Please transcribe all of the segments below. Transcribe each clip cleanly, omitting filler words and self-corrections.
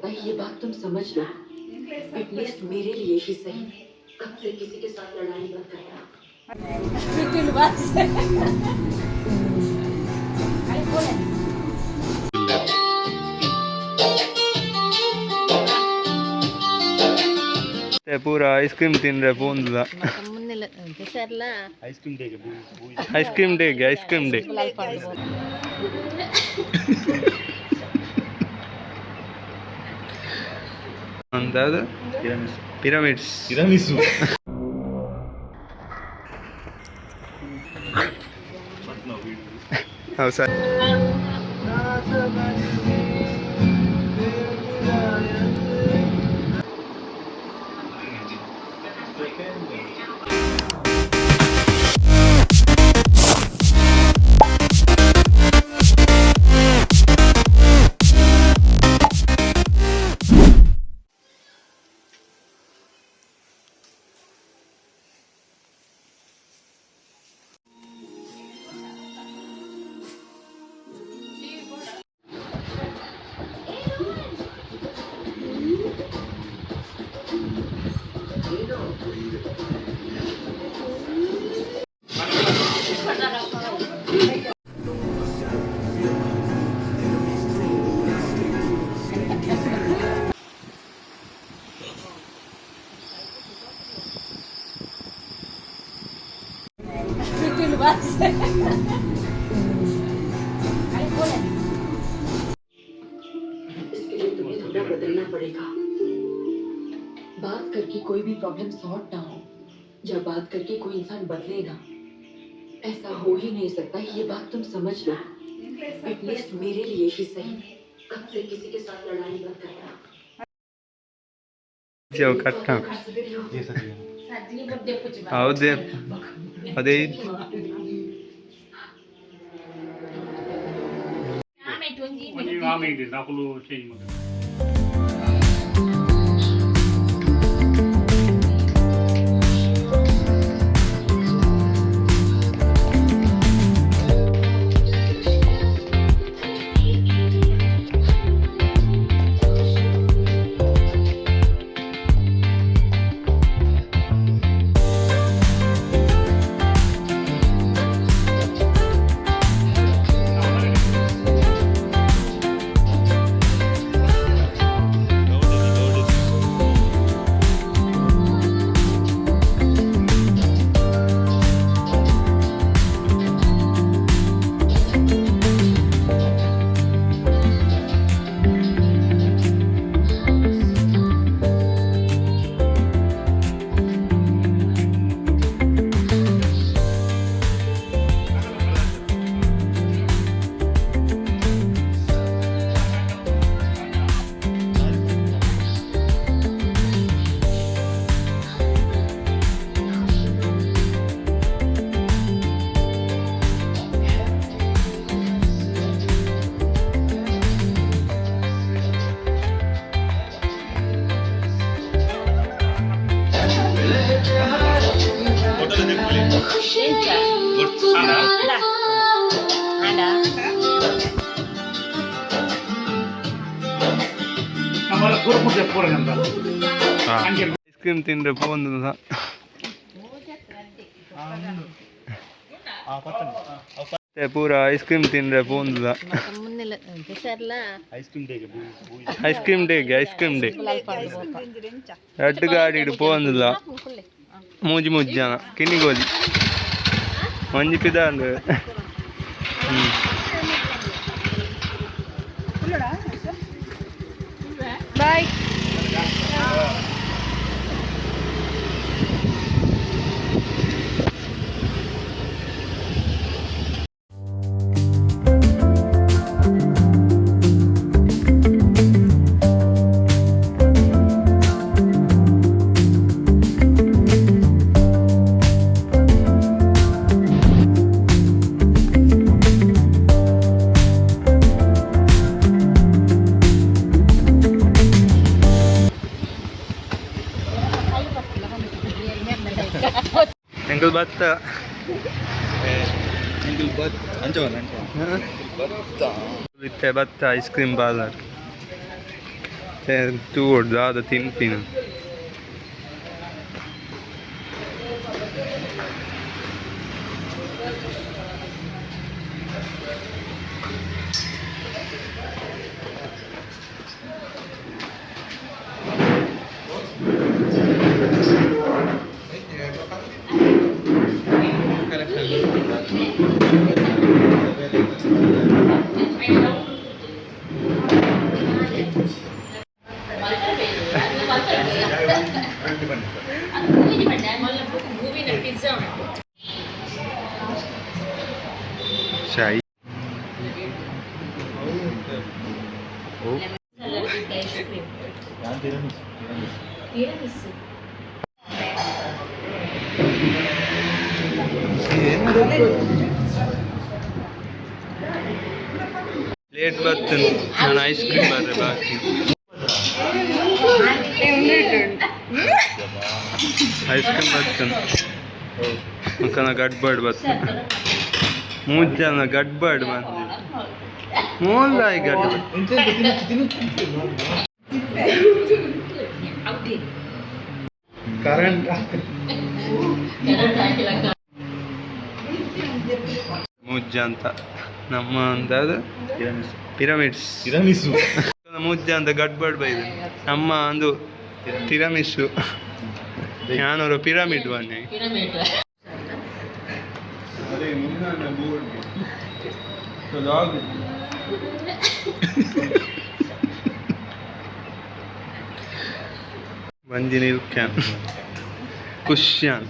भाई ये बात तुम समझ लो, एटलीस्ट मेरे लिए ही सही। कब से किसी के साथ लड़ाई मत करना। पूरा आइसक्रीम तीन रहे phone ice cream day ice cream day अंदाज पिरामिड्स tiramisu. हाँ सर इसके लिए तुम्हें थोड़ा बदलना पड़ेगा। बात करके कोई भी प्रॉब्लम सॉर्ट ना हो। जब बात करके कोई इंसान बदले ना, ऐसा हो ही नहीं सकता। ये बात तुम समझ लो, एटलीस्ट मेरे लिए ही सही। कब से किसी के साथ लड़ाई मत करना। जो कट्टा ಹೌದೇ ಅದೇ ಐಸ್ಕ್ರೀಮ್ ತಿಂದ್ರೆ ಫೋನ್ पूरा आइसक्रीम तीन रहे phone ice cream day ice cream day red गाड़ी फोन मूजी मुज्जाना किन्नी गोली मंजी पिदा बाय ಎಂಕಲ್ ಭತ್ತ ಭತ್ತ ಐಸ್ ಕ್ರೀಮ್ ಪಾರ್ಲರ್ तू और ज़्यादा तीन पीना शाही प्लेट बर्तन ನಾನು ಐಸ್ ಕ್ರೀಮ್ ಬರ್ರೆ ಬಾಕಿ ಐಸ್ ಕ್ರೀಮ್ ಬರ್ತನ್ ಮಕ್ಕನ ಗಡ್ಬಡ್ ಬರ್ತನ್ ಮೂಜನ ಗಡ್ಬಡ್ ಬಂದು ಮೂಲಾಯಿ ಗಡ್ಬಡ್ ಕರೆಂಟ್ ಮುಜ್ಜ ಅಂತ ನಮ್ಮ ಅಂದಾದ ಪಿರಮಿಡ್ಸ್ ಮುಜ್ಜ ಅಂತ ಗಡ್ಬಡ್ ಬೈದು ನಮ್ಮ ಅಂದು ಟಿರಮಿಸ್ಸು ഞാനൊരു ಪಿರಮಿಡ್ ಬನ್ನಿ ಬಂದಿನಿ ಕ್ಯಾನ್ ಕುಶ್ಯಾನ್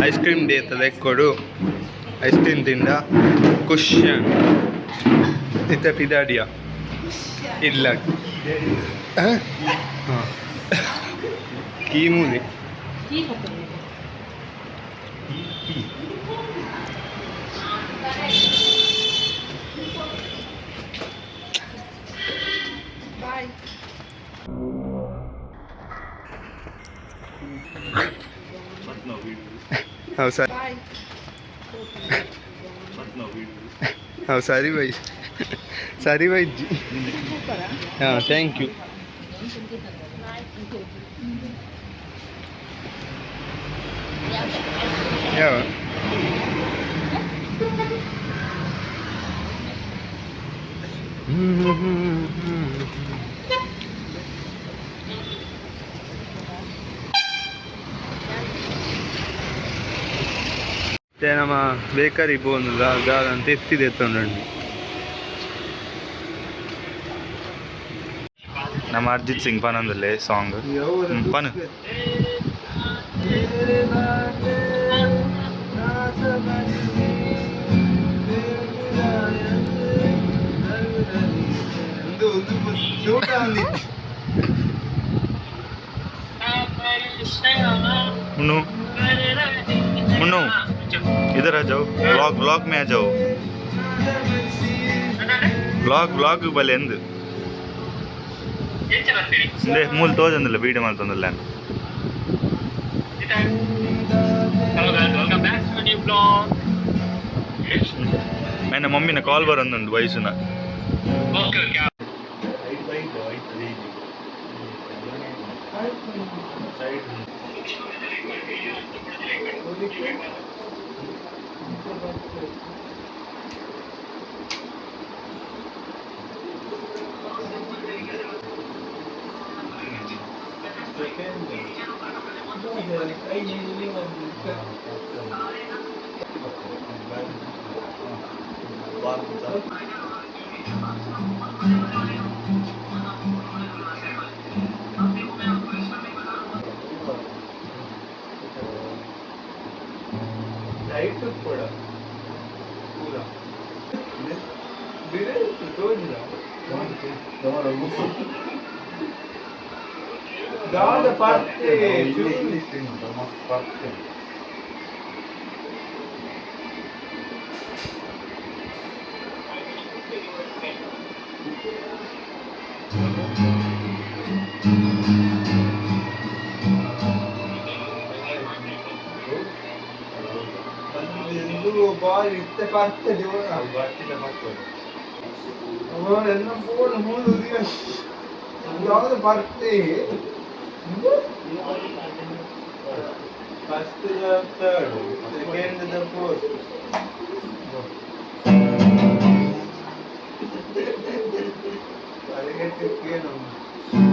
ಐಸ್ ಕ್ರೀಮ್ ದೇತದೆ ಕೊಡು ಐಸ್ ಕ್ರೀಮ್ ತಿಂದ ಕುಶ್ಯಾನ್ ಇತ್ತ ಪಿದಾಡಿಯ ಇಲ್ಲ ಹಾಂ ಕೀಮೂಲಿ हाँ सारी भाई सारी भाई जी हाँ थैंक यू क्या ನಮ್ಮ ಬೇಕರಿ ಬೋನು ಅಂತ ಎತ್ತಿದೆ ತೊಂಡಂడి ನಮ್ಮ ಅರ್ಜಿತ್ ಸಿಂಗ್ ಪನೊಂದುಲ್ಲೆ ಸಾಂಗ್ ಪನು मुन्नू मुन्नू इधर आ जाओ व्लॉग में आ जाओ व्लॉग ಬಲೆಂದು ಅಂದ್ರೆ ಮೂಲ ತೋಜಂದಿಲ್ಲ ವಿಡಿಯೋ ಮಾಡ್ತಂದಿಲ್ಲ ನನ್ನ ಮಮ್ಮಿನ ಕಾಲ್ ಬರೋದು ವಯಸ್ಸಿನ लाइट पड़ा पूरा बिरे तो दादा पाते पाते ಬಾಲ್ ಇತ್ತೆ ಪಾತೆ ದೇವರ ಬಾಟಿನ ಮಾಡ್ತಾರೆ ಎಲ್ಲ ಫೋನ್ ಹೋದ ಯಾವ್ದು ಬರ್ತೆ ಫಸ್ಟ್ ಥರ್ಡ್ ಸೆಕೆಂಡ್ ಫೋರ್ತ್ ಅದಕ್ಕೆ